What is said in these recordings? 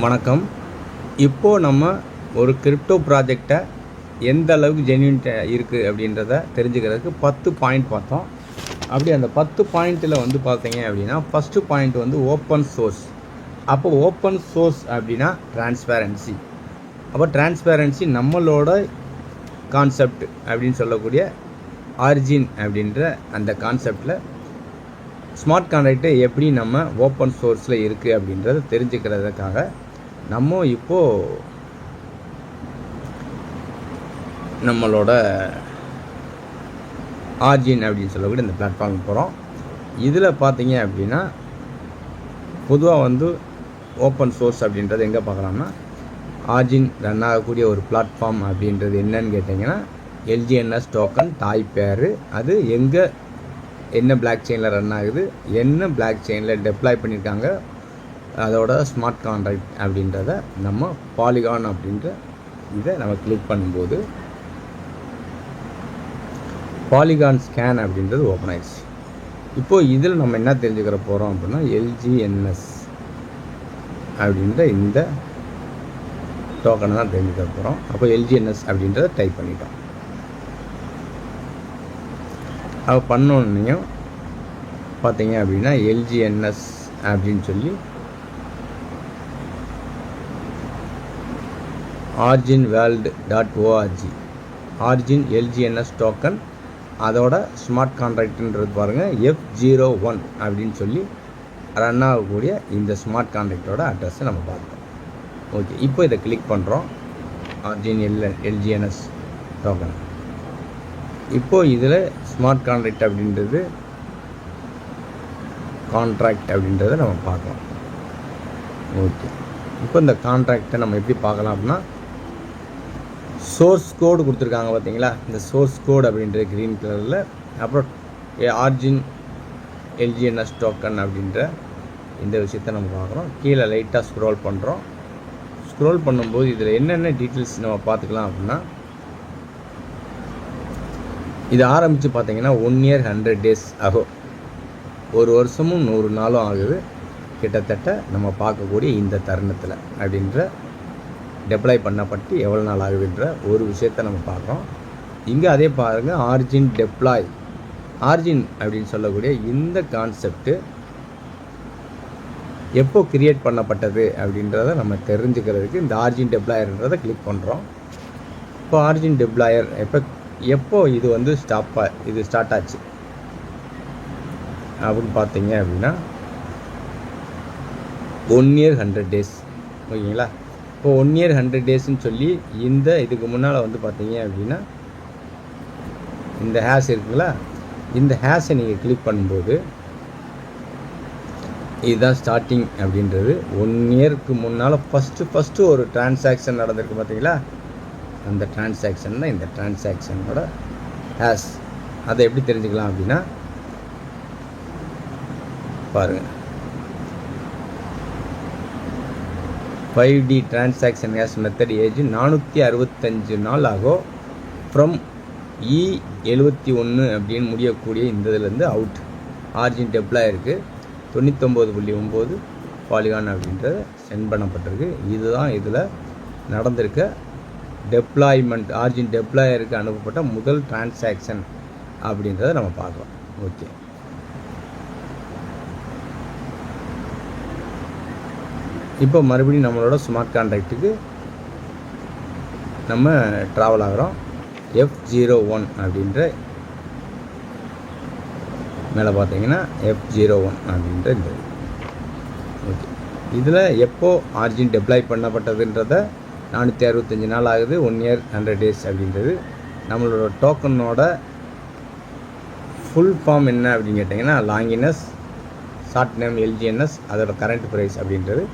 வணக்கம். இப்போது நம்ம ஒரு கிரிப்டோ ப்ராஜெக்டை எந்த அளவுக்கு ஜென்யூனிட்டி இருக்குது அப்படின்றத தெரிஞ்சுக்கிறதுக்கு 10 பாயிண்ட் பார்த்தோம். அப்படி அந்த 10 பாயிண்ட்டில் வந்து பார்த்தீங்க அப்படின்னா, ஃபஸ்ட்டு பாயிண்ட் வந்து ஓப்பன் சோர்ஸ். அப்போ ஓப்பன் சோர்ஸ் அப்படின்னா டிரான்ஸ்பேரன்சி. அப்போ டிரான்ஸ்பேரன்சி நம்மளோட கான்செப்ட் அப்படின்னு சொல்லக்கூடிய ஆரிஜின் அப்படின்ற அந்த கான்செப்டில் ஸ்மார்ட் கான்ட்ராக்டு எப்படி நம்ம ஓப்பன் சோர்ஸில் இருக்குது அப்படின்றத தெரிஞ்சுக்கிறதுக்காக நம்ம இப்போது நம்மளோட ஆர்ஜின் அப்படின்னு சொல்லக்கூடிய இந்த பிளாட்ஃபார்ம் போகிறோம். இதில் பார்த்தீங்க அப்படின்னா பொதுவாக வந்து ஓப்பன் சோர்ஸ் அப்படின்றது எங்கே பார்க்கலாம்னா, ஆர்ஜின் ரன் ஆகக்கூடிய ஒரு பிளாட்ஃபார்ம் அப்படின்றது என்னன்னு கேட்டிங்கன்னா, எல்ஜிஎன்எஸ் டோக்கன் தாய் பேர். அது எங்கே என்ன பிளாக் செயினில் ரன் ஆகுது, என்ன பிளாக் செயினில் டெப்ளாய் பண்ணியிருக்காங்க, அதோட ஸ்மார்ட் கான்ட்ராக்ட் அப்படின்றத நம்ம பாலிகான் அப்படின்ற இதை நம்ம கிளிக் பண்ணும்போது பாலிகான் ஸ்கேன் அப்படின்றது ஓப்பன் ஆயிடுச்சு. இப்போது இதில் நம்ம என்ன தெரிஞ்சுக்கிற போகிறோம் அப்படின்னா, எல்ஜிஎன்எஸ் அப்படின்ற இந்த டோக்கனை தான் தெரிஞ்சுக்கிற போகிறோம். அப்போ எல்ஜிஎன்எஸ் அப்படின்றத டைப் பண்ணிட்டோம். அது பண்ணோன்னையும் பார்த்தீங்க அப்படின்னா எல்ஜிஎன்எஸ் அப்படின்னு சொல்லி Origin world .org Origin LGNS token அதோட ஸ்மார்ட் கான்ட்ராக்டுன்றது பாருங்கள் F01 அப்படின்னு சொல்லி ரன் ஆகக்கூடிய இந்த ஸ்மார்ட் கான்ட்ராக்டோட அட்ரஸை நம்ம பார்த்தோம். ஓகே, இப்போ இதை கிளிக் பண்ணுறோம். Origin LGNS token. இப்போது இதில் ஸ்மார்ட் கான்ட்ராக்ட் அப்படின்றது நம்ம பார்க்கலாம். ஓகே, இப்போ இந்த கான்ட்ராக்டை நம்ம எப்படி பார்க்கலாம் அப்படின்னா, சோர்ஸ் கோடு கொடுத்துருக்காங்க பார்த்தீங்களா, இந்த சோர்ஸ் கோடு அப்படின்ற க்ரீன் கலரில், அப்புறம் ஆர்ஜின் எல்ஜிஎன்எஸ் டோக்கன் அப்படின்ற இந்த விஷயத்தை நம்ம பார்க்குறோம். கீழே லைட்டாக ஸ்க்ரோல் பண்ணுறோம். ஸ்க்ரோல் பண்ணும்போது இதில் என்னென்ன டீட்டெயில்ஸ் நம்ம பார்த்துக்கலாம் அப்படின்னா, இது ஆரம்பித்து பார்த்தீங்கன்னா 1 year 100 days ஆகும். ஒரு வருஷமும் 100 நாளும் ஆகுது கிட்டத்தட்ட நம்ம பார்க்கக்கூடிய இந்த தருணத்தில் அப்படின்ற டெப்ளாய் பண்ணப்பட்டு எவ்வளோ நாள் ஆகுதுன்ற ஒரு விஷயத்தை நம்ம பார்க்குறோம். இங்கே அதே பாருங்கள், ஆர்ஜின் டெப்ளாய். ஆர்ஜின் அப்படின்னு சொல்லக்கூடிய இந்த கான்செப்ட்டு எப்போ கிரியேட் பண்ணப்பட்டது அப்படின்றத நம்ம தெரிஞ்சுக்கிறதுக்கு இந்த ஆர்ஜின் டெப்ளாயர்ன்றதை கிளிக் பண்ணுறோம். இப்போ ஆர்ஜின் டெப்ளாயர் எப்போ இது வந்து ஸ்டார்ட் ஆச்சு அப்படின்னு பார்த்தீங்க அப்படின்னா 1 year 100 days. ஓகேங்களா? இப்போ 1 year 100 daysன்னு சொல்லி இந்த இதுக்கு முன்னால் வந்து பார்த்தீங்க அப்படின்னா இந்த ஹேஷ் இருக்குங்களா, இந்த ஹேஷை நீங்கள் கிளிக் பண்ணும்போது இதுதான் ஸ்டார்டிங் அப்படின்றது. 1 yearக்கு முன்னால் ஃபஸ்ட்டு ஒரு டிரான்சாக்ஷன் நடந்திருக்கு பார்த்தீங்களா, அந்த டிரான்சாக்ஷன் தான் இந்த டிரான்சாக்ஷனோட ஹேஷ். அதை எப்படி தெரிஞ்சுக்கலாம் அப்படின்னா பாருங்கள், 5D transaction hash method age 465 நாள் ஆகும். ஃப்ரம் E71 அப்படின்னு முடியக்கூடிய இந்த இதுலேருந்து அவுட். ஆர்ஜின் டெப்ளாயருக்கு 99.9 பாலிகான் அப்படின்றத சென்ட் பண்ணப்பட்டிருக்கு. இதுதான் இதில் நடந்திருக்க டெப்ளாய்மெண்ட். ஆர்ஜின் டெப்ளாயருக்கு அனுப்பப்பட்ட முதல் டிரான்சாக்ஷன் அப்படின்றத நம்ம பார்க்கலாம். ஓகே, இப்போ மறுபடியும் நம்மளோட ஸ்மார்ட் கான்ட்ராக்டுக்கு நம்ம ட்ராவல் ஆகிறோம். F01 அப்படின்ற மேலே பார்த்தீங்கன்னா F01 அப்படின்ற இந்த ஓகே, இதில் எப்போ ஆர்ஜின் டெப்ளாய் பண்ணப்பட்டதுன்றத 465 நாள் ஆகுது. 1 year 100 days அப்படின்றது. நம்மளோட டோக்கனோட ஃபுல் ஃபார்ம் என்ன அப்படின்னு கேட்டிங்கன்னா, லாங்கினஸ், ஷார்ட் நேம் எல்ஜிஎன்எஸ், அதோட கரண்ட் ப்ரைஸ் அப்படின்றது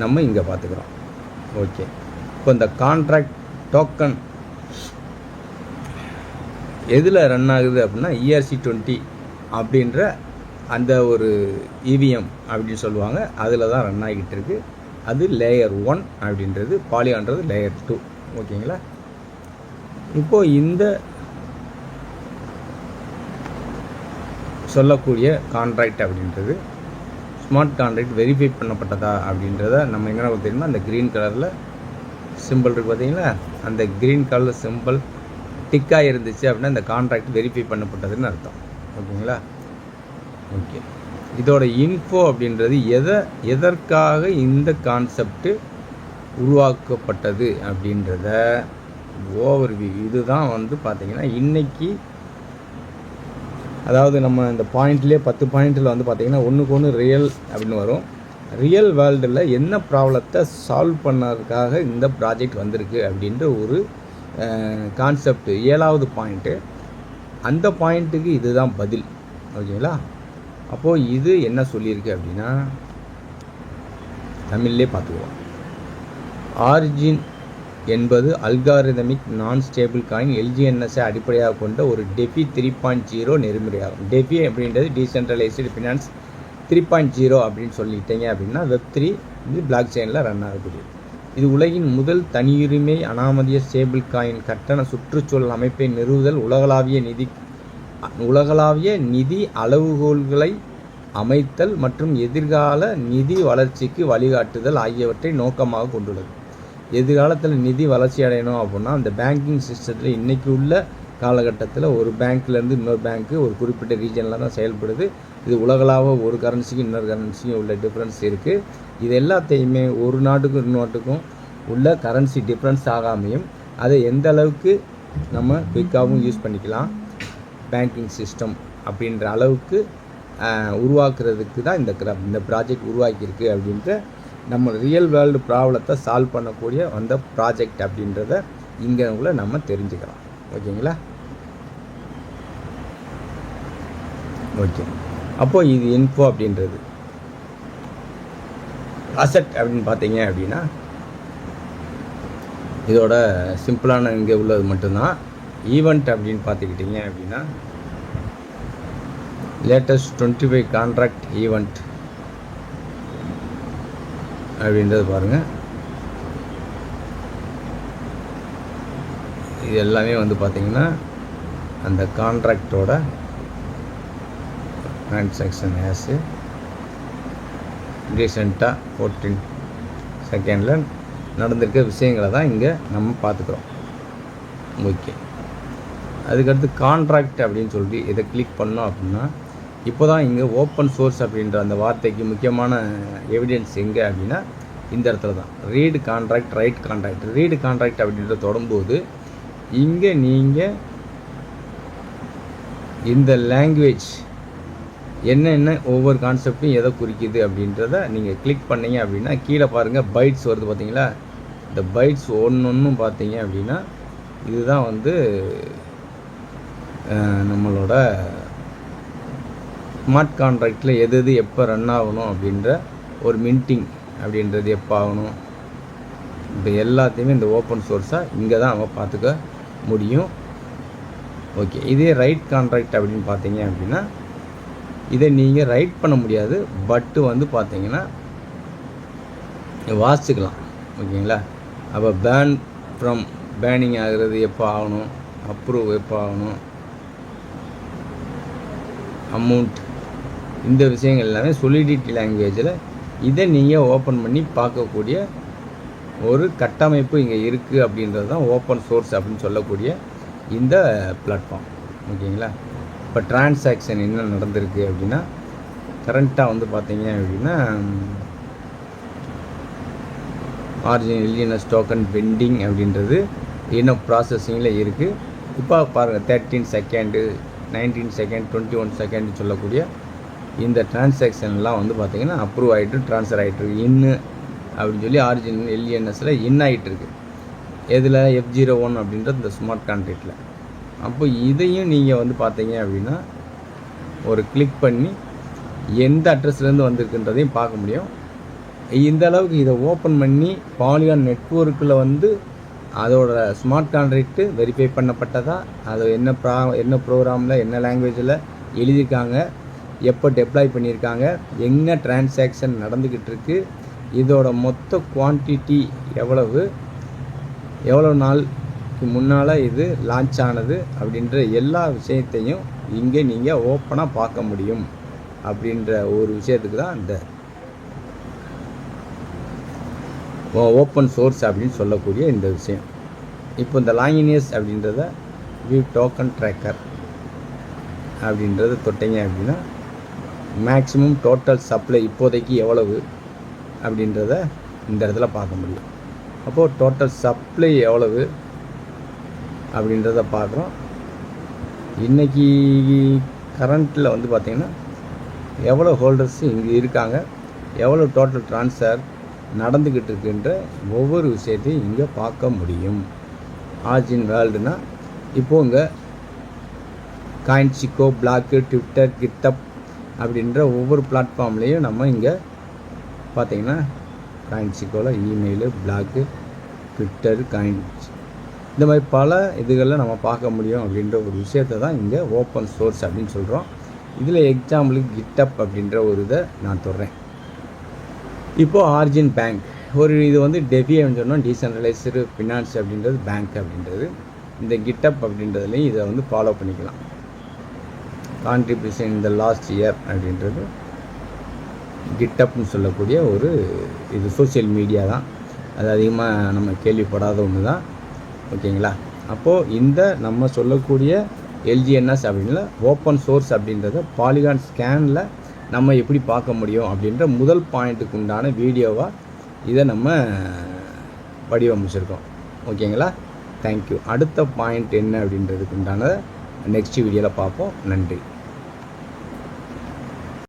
நம்ம இங்கே பார்த்துக்கிறோம். ஓகே, இப்போ இந்த கான்ட்ராக்ட் டோக்கன் எதில் ரன் ஆகுது அப்படின்னா ERC20 அப்படின்ற அந்த ஒரு EVM அப்படின்னு சொல்லுவாங்க, அதில் தான் ரன் ஆகிட்டு இருக்குது. அது லேயர் 1 அப்படின்றது, பாலிகான்றது லேயர் 2. ஓகேங்களா? இப்போது இந்த சொல்லக்கூடிய கான்ட்ராக்ட் அப்படின்றது ஸ்மார்ட் கான்ட்ராக்ட் வெரிஃபை பண்ணப்பட்டதா அப்படின்றத நம்ம எங்கே தெரியுமா, அந்த க்ரீன் கலரில் சிம்பிள் இருக்குது பார்த்தீங்களா, அந்த க்ரீன் கலர் சிம்பிள் டிக்காக இருந்துச்சு அப்படின்னா இந்த கான்ட்ராக்ட் வெரிஃபை பண்ணப்பட்டதுன்னு அர்த்தம். ஓகேங்களா? ஓகே, இதோட இன்ஃபோ அப்படின்றது எதற்காக இந்த கான்செப்ட் உருவாக்கப்பட்டது அப்படின்றத ஓவர்வியூ. இதுதான் வந்து பார்த்திங்கன்னா இன்றைக்கி, அதாவது நம்ம இந்த பாயிண்ட்லேயே 10 பாயிண்டில் வந்து பார்த்திங்கன்னா ஒன்றுக்கு ஒன்று ரியல் அப்படின்னு வரும். ரியல் வேர்ல்டில் என்ன ப்ராப்ளத்தை சால்வ் பண்ணதுக்காக இந்த ப்ராஜெக்ட் வந்திருக்கு அப்படின்ற ஒரு கான்செப்ட் 7வது பாயிண்ட்டு. அந்த பாயிண்ட்டுக்கு இதுதான் பதில். ஓகேங்களா? அப்போது இது என்ன சொல்லியிருக்கு அப்படின்னா தமிழ்லே பார்த்துக்குவோம். ஆரிஜின் என்பது அல்காரிதமிக் நான் ஸ்டேபிள் காயின் எல்ஜிஎன்எஸ்ஸை அடிப்படையாக கொண்ட ஒரு டெஃபி 3.0 நெறிமுறையாகும். டெஃபி அப்படின்றது டீசென்ட்ரலைஸ்டு ஃபினான்ஸ் 3.0 அப்படின்னு சொல்லிட்டீங்க அப்படின்னா Web3 இது பிளாக் செயினில் ரன் ஆகக்கூடியது. இது உலகின் முதல் தனியுரிமை அனாமதிய ஸ்டேபிள் காயின் கட்டண சுற்றுச்சூழல் அமைப்பை நிறுவுதல், உலகளாவிய நிதி அளவுகோல்களை அமைத்தல் மற்றும் எதிர்கால நிதி வளர்ச்சிக்கு வழிகாட்டுதல் ஆகியவற்றை நோக்கமாக கொண்டுள்ளது. எதிர்காலத்தில் நிதி வளர்ச்சி அடையணும் அப்படின்னா அந்த பேங்கிங் சிஸ்டத்தில் இன்றைக்கி உள்ள காலகட்டத்தில் ஒரு பேங்க்லேருந்து இன்னொரு பேங்க்கு ஒரு குறிப்பிட்ட ரீஜனில் தான் செயல்படுது. இது உலகளாக ஒரு கரன்சிக்கும் இன்னொரு கரன்சிக்கும் உள்ள டிஃப்ரென்ஸ் இருக்குது. இது எல்லாத்தையுமே ஒரு நாட்டுக்கும் இன்னொருக்கும் உள்ள கரன்சி டிஃப்ரென்ஸ் ஆகாமையும் அதை எந்த அளவுக்கு நம்ம குயிக்காகவும் யூஸ் பண்ணிக்கலாம் பேங்கிங் சிஸ்டம் அப்படின்ற அளவுக்கு உருவாக்குறதுக்கு தான் இந்த ப்ராஜெக்ட் உருவாக்கியிருக்கு. அப்படின்ற நம்ம ரியல் வேர்ல்டு ப்ராப்ளத்தை சால்வ் பண்ணக்கூடிய அந்த ப்ராஜெக்ட் அப்படின்றத இங்கே உள்ள நம்ம தெரிஞ்சுக்கலாம். ஓகேங்களா? ஓகே, அப்போது இது இன்ஃபோ அப்படின்றது. அசெட் அப்படின்னு பார்த்தீங்க அப்படின்னா இதோட சிம்பிளான இங்கே உள்ளது மட்டும்தான். ஈவெண்ட் அப்படின்னு பார்த்துக்கிட்டிங்க அப்படின்னா லேட்டஸ்ட் 25 கான்ட்ராக்ட் ஈவெண்ட் அப்படின்றது பாருங்கள். இது எல்லாமே வந்து பார்த்திங்கன்னா அந்த கான்ட்ராக்டோட டிரான்சாக்ஷன் ஆஸு ரீசெண்டாக 14 செகண்டில் நடந்திருக்க விஷயங்களை தான் இங்கே நம்ம பார்த்துக்குறோம். ஓகே, அதுக்கடுத்து கான்ட்ராக்ட் அப்படின்னு சொல்லிட்டு இதை கிளிக் பண்ணோம் அப்படின்னா இப்போ தான் இங்கே ஓப்பன் சோர்ஸ் அப்படின்ற அந்த வார்த்தைக்கு முக்கியமான எவிடன்ஸ் எங்கே அப்படின்னா இந்த இடத்துல தான். Read contract, right contract. Read contract அப்படின்றத தொடரும்போது இங்கே நீங்கள் இந்த லாங்குவேஜ் என்னென்ன ஒவ்வொரு கான்செப்டும் எதை குறிக்குது அப்படின்றத நீங்கள் கிளிக் பண்ணிங்க அப்படின்னா கீழே பாருங்கள் பைட்ஸ் வருது பார்த்தீங்களா. இந்த பைட்ஸ் ஒன்றும் பார்த்தீங்க அப்படின்னா இதுதான் வந்து நம்மளோட ஸ்மார்ட் கான்ட்ராக்டில் எது எப்போ ரன் ஆகணும் அப்படின்ற ஒரு மின்டிங் அப்படின்றது எப்போ ஆகணும், இப்போ எல்லாத்தையுமே இந்த ஓப்பன் சோர்ஸாக இங்கே தான் நம்ம பார்த்துக்க முடியும். ஓகே, இதே ரைட் கான்ட்ராக்ட் அப்படின்னு பார்த்தீங்க அப்படின்னா இதை நீங்கள் ரைட் பண்ண முடியாது, பட்டு வந்து பார்த்தீங்கன்னா வாசிக்கலாம். ஓகேங்களா? அப்போ பேனிங் ஆகிறது எப்போ ஆகணும், அப்ரூவ் எப்போ ஆகணும், அமௌண்ட், இந்த விஷயங்கள் எல்லாமே சொலிடிட்டி லாங்குவேஜில் இதை நீங்கள் ஓப்பன் பண்ணி பார்க்கக்கூடிய ஒரு கட்டமைப்பு இங்கே இருக்குது. அப்படின்றது தான் ஓப்பன் சோர்ஸ் அப்படின்னு சொல்லக்கூடிய இந்த பிளாட்ஃபார்ம். ஓகேங்களா? இப்போ டிரான்சாக்ஷன் என்ன நடந்திருக்கு அப்படின்னா கரண்ட்டாக வந்து பார்த்தீங்க அப்படின்னா ஆரிஜின் எல்ஜிஎன்எஸ் டோக்கன் பெண்டிங் அப்படின்றது இன்னும் ப்ராசஸிங்கில் இருக்குது. இப்போ பாருங்கள் 13 செகண்டு, 19 செகண்ட், 21 செகண்ட் சொல்லக்கூடிய இந்த டிரான்சாக்ஷன்லாம் வந்து பார்த்திங்கன்னா அப்ரூவ் ஆகிட்டு ட்ரான்ஸ்ஃபர் ஆகிட்டுருக்கு. இன்னு அப்படின்னு சொல்லி ஆரிஜின் எல்இஎன்எஸில் ஆகிட்டுருக்கு. எதில் F01 அப்படின்றது இந்த ஸ்மார்ட் கான்ட்ராக்டில். அப்போ இதையும் நீங்கள் வந்து பார்த்தீங்க அப்படின்னா ஒரு கிளிக் பண்ணி எந்த அட்ரஸ்லேருந்து வந்திருக்குன்றதையும் பார்க்க முடியும். இந்த அளவுக்கு இதை ஓப்பன் பண்ணி பாலிகான் நெட்வொர்க்கில் வந்து அதோட ஸ்மார்ட் கான்ட்ராக்ட்டு வெரிஃபை பண்ணப்பட்டதா, அது என்ன ப்ரோக்ராமில் என்ன லாங்குவேஜில் எழுதியிருக்காங்க, எப்போ டெப்ளாய் பண்ணியிருக்காங்க, எங்கே டிரான்சாக்ஷன் நடந்துக்கிட்டு இருக்குது, இதோட மொத்த குவான்டிட்டி எவ்வளோ நாளுக்கு முன்னால் இது லான்ச் ஆனது அப்படின்ற எல்லா விஷயத்தையும் இங்கே நீங்கள் ஓப்பனாக பார்க்க முடியும். அப்படின்ற ஒரு விஷயத்துக்கு தான் இந்த ஓப்பன் சோர்ஸ் அப்படின்னு சொல்லக்கூடிய இந்த விஷயம். இப்போ இந்த லாகினியஸ் அப்படின்றத வியூ டோக்கன் ட்ராக்கர் அப்படின்றத தொட்டிங்க அப்படின்னா மேக்ஸிமம் டோட்டல் சப்ளை இப்போதைக்கு எவ்வளவு அப்படின்றத இந்த இடத்துல பார்க்க முடியும். அப்போது டோட்டல் சப்ளை எவ்வளவு அப்படின்றத பார்க்குறோம். இன்றைக்கி கரண்ட்டில் வந்து பார்த்திங்கன்னா எவ்வளோ ஹோல்டர்ஸ் இங்கே இருக்காங்க, எவ்வளோ டோட்டல் ட்ரான்ஸ்ஃபர் நடந்துக்கிட்டு இருக்குன்ற ஒவ்வொரு விஷயத்தையும் இங்கே பார்க்க முடியும். ஆர்ஜின் வேர்ல்டுனா இப்போது இங்கே காயின்சிக்கோ, பிளாக்கு, ட்விட்டர், கிட்டப் அப்படின்ற ஒவ்வொரு பிளாட்ஃபார்ம்லேயும் நம்ம இங்கே பார்த்திங்கன்னா காயின்சிக்கோவில் இமெயிலு, பிளாக்கு, ட்விட்டர், காயின்ஸ் இந்த மாதிரி பல இதுகளில் நம்ம பார்க்க முடியும் அப்படின்ற ஒரு விஷயத்தை தான் இங்கே ஓப்பன் சோர்ஸ் அப்படின்னு சொல்கிறோம். இதில் எக்ஸாம்பிளுக்கு கிட்டப் அப்படின்ற ஒரு இதை நான் சொல்கிறேன். இப்போது ஆர்ஜின் பேங்க் ஒரு இது வந்து டெஃபின்னு சொன்னோம், டீசென்ட்ரலைஸ்டு ஃபினான்ஸ் அப்படின்றது பேங்க் அப்படின்றது. இந்த கிட்டப் அப்படின்றதுலையும் இதை வந்து ஃபாலோ பண்ணிக்கலாம். கான்ட்ரிபியூஷன் இந்த லாஸ்ட் இயர் அப்படின்றது கிட்டப்னு சொல்லக்கூடிய ஒரு இது சோஷியல் மீடியா தான். அது அதிகமாக நம்ம கேள்விப்படாத ஒன்று தான். ஓகேங்களா? அப்போது இந்த நம்ம சொல்லக்கூடிய எல்ஜிஎன்எஸ் அப்படின்னா ஓப்பன் சோர்ஸ் அப்படின்றத பாலிகான் ஸ்கேனில் நம்ம எப்படி பார்க்க முடியும் அப்படின்ற முதல் பாயிண்ட்டுக்கு உண்டான வீடியோவாக இதை நம்ம வடிவமைச்சிருக்கோம். ஓகேங்களா? தேங்க்யூ. அடுத்த பாயிண்ட் என்ன அப்படின்றதுக்கு உண்டான நெக்ஸ்ட் வீடியோவில் பார்ப்போம். நன்றி.